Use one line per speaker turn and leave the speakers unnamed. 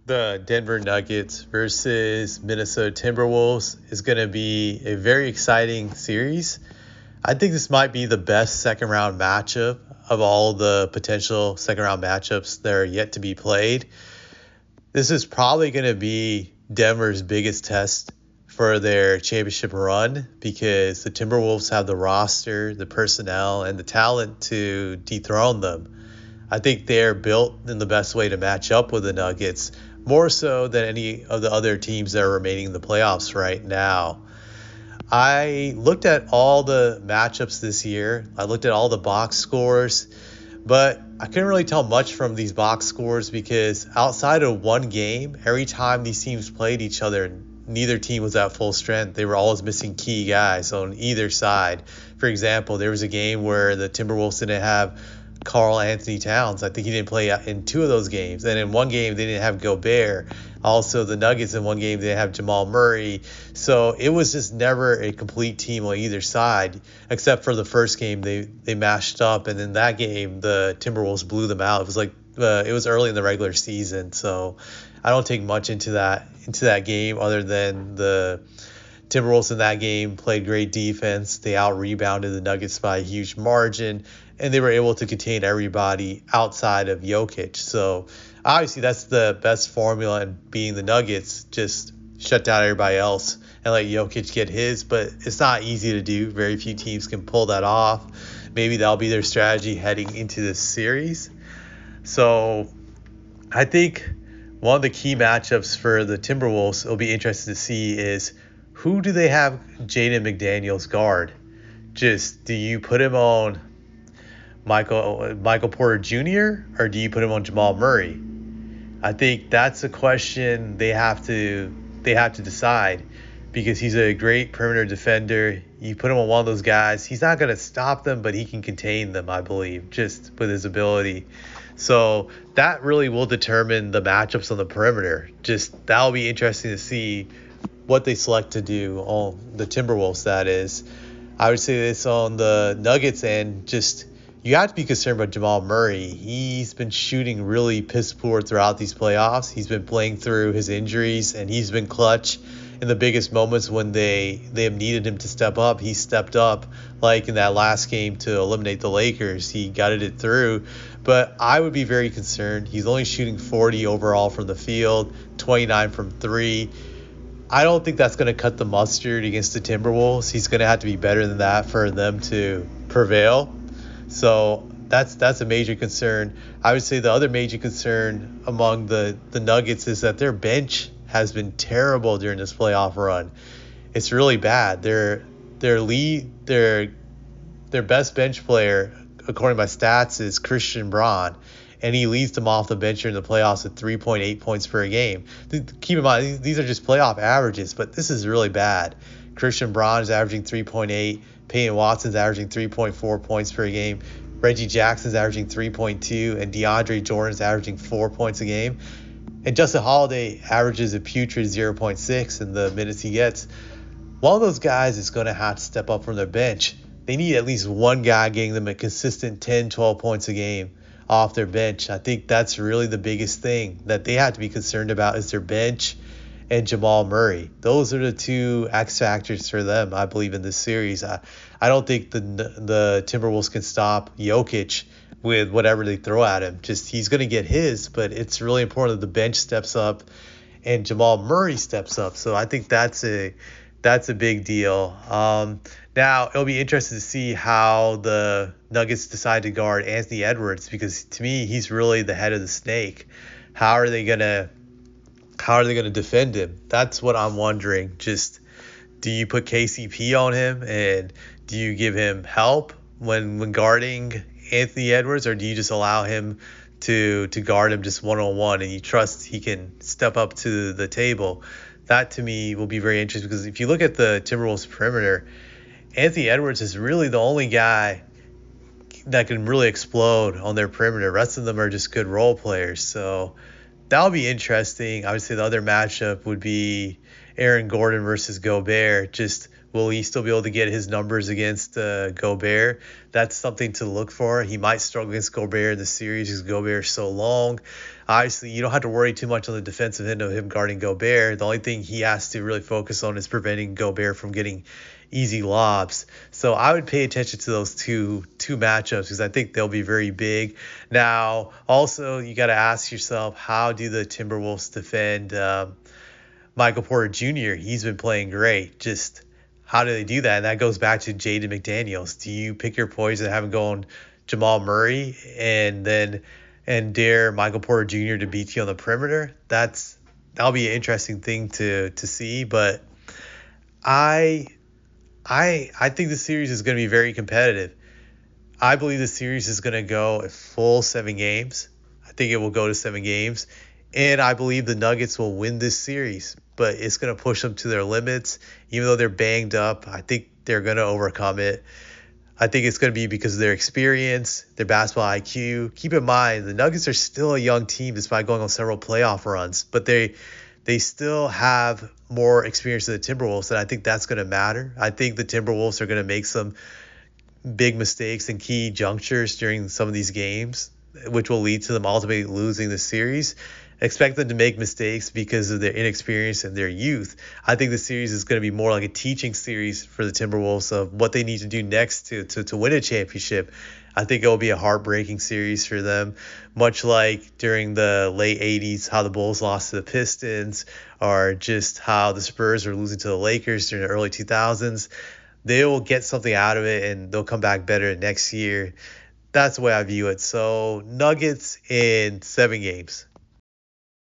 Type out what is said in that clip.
The Denver Nuggets versus Minnesota Timberwolves is going to be a very exciting series. I think this might be the best second round matchup of all the potential second round matchups that are yet to be played. This is probably going to be Denver's biggest test for their championship run because the Timberwolves have the roster, the personnel, and the talent to dethrone them. I think they're built in the best way to match up with the Nuggets, more so than any of the other teams that are remaining in the playoffs right now. I looked at all the matchups this year. I looked at all the box scores, but I couldn't really tell much from these box scores because outside of one game, every time these teams played each other, neither team was at full strength. They were always missing key guys on either side. For example, there was a game where the Timberwolves didn't have Karl Anthony Towns. I think he didn't play in two of those games. And in one game, they didn't have Gobert. Also, the Nuggets in one game, they didn't have Jamal Murray. So it was just never a complete team on either side, except for the first game they mashed up. And in that game, the Timberwolves blew them out. It was like it was early in the regular season. So I don't take much into that game other than the Timberwolves in that game played great defense. They out-rebounded the Nuggets by a huge margin, and they were able to contain everybody outside of Jokic. So obviously that's the best formula in being the Nuggets, just shut down everybody else and let Jokic get his. But it's not easy to do. Very few teams can pull that off. Maybe that'll be their strategy heading into this series. So I think one of the key matchups for the Timberwolves will be interesting to see is who do they have Jaden McDaniels guard? Just do you put him on Michael Porter Jr. or do you put him on Jamal Murray? I think that's a question they have to decide because he's a great perimeter defender. You put him on one of those guys, he's not going to stop them, but he can contain them, I believe, just with his ability. So that really will determine the matchups on the perimeter. Just that'll be interesting to see what they select to do on the Timberwolves, that is. I would say this on the Nuggets end, just you have to be concerned about Jamal Murray. He's been shooting really piss poor throughout these playoffs. He's been playing through his injuries, and he's been clutch in the biggest moments when they have needed him to step up. He stepped up, like in that last game to eliminate the Lakers. He gutted it through. But I would be very concerned. He's only shooting 40 overall from the field, 29 from three. I don't think that's going to cut the mustard against the Timberwolves. He's going to have to be better than that for them to prevail. So that's a major concern. I would say the other major concern among the Nuggets is that their bench has been terrible during this playoff run. It's really bad. Their best bench player, according to my stats, is Christian Braun, and he leads them off the bench in the playoffs at 3.8 points per game. Keep in mind, these are just playoff averages, but this is really bad. Christian Braun is averaging 3.8. Peyton Watson's averaging 3.4 points per game. Reggie Jackson's averaging 3.2, and DeAndre Jordan's averaging 4 points a game. And Justin Holiday averages a putrid 0.6 in the minutes he gets. One of those guys is going to have to step up from their bench. They need at least one guy getting them a consistent 10, 12 points a game off their bench. I think that's really the biggest thing that they have to be concerned about is their bench and Jamal Murray. Those are the two X factors for them, I believe, in this series. I don't think the Timberwolves can stop Jokic with whatever they throw at him. Just he's going to get his, but it's really important that the bench steps up and Jamal Murray steps up. So I think that's a big deal. Now, it'll be interesting to see how the Nuggets decide to guard Anthony Edwards because, to me, he's really the head of the snake. How are they gonna defend him? That's what I'm wondering. Just do you put KCP on him and do you give him help when guarding Anthony Edwards, or do you just allow him to guard him just one-on-one and you trust he can step up to the table? That, to me, will be very interesting because if you look at the Timberwolves perimeter, Anthony Edwards is really the only guy that can really explode on their perimeter. The rest of them are just good role players. So that'll be interesting. I would say the other matchup would be Aaron Gordon versus Gobert. Just will he still be able to get his numbers against Gobert? That's something to look for. He might struggle against Gobert in the series because Gobert is so long. Obviously, you don't have to worry too much on the defensive end of him guarding Gobert. The only thing he has to really focus on is preventing Gobert from getting easy lobs. So I would pay attention to those two matchups because I think they'll be very big. Now, also you got to ask yourself, how do the Timberwolves defend Michael Porter Jr.? He's been playing great. Just how do they do that? And that goes back to Jaden McDaniels. Do you pick your poison and have him going Jamal Murray and dare Michael Porter Jr. to beat you on the perimeter? That'll be an interesting thing to see. But I I think the series is going to be very competitive. I believe the series is going to go a full 7 games. I think it will go to 7 games. And I believe the Nuggets will win this series, but it's going to push them to their limits. Even though they're banged up, I think they're going to overcome it. I think it's going to be because of their experience, their basketball IQ. Keep in mind, the Nuggets are still a young team despite going on several playoff runs, but they still have more experience than the Timberwolves, and I think that's going to matter. I think the Timberwolves are going to make some big mistakes in key junctures during some of these games, which will lead to them ultimately losing the series. Expect them to make mistakes because of their inexperience and their youth. I think the series is going to be more like a teaching series for the Timberwolves of what they need to do next to win a championship. I think it will be a heartbreaking series for them, much like during the late 80s, how the Bulls lost to the Pistons, or just how the Spurs were losing to the Lakers during the early 2000s. They will get something out of it, and they'll come back better next year. That's the way I view it. So Nuggets in 7 games.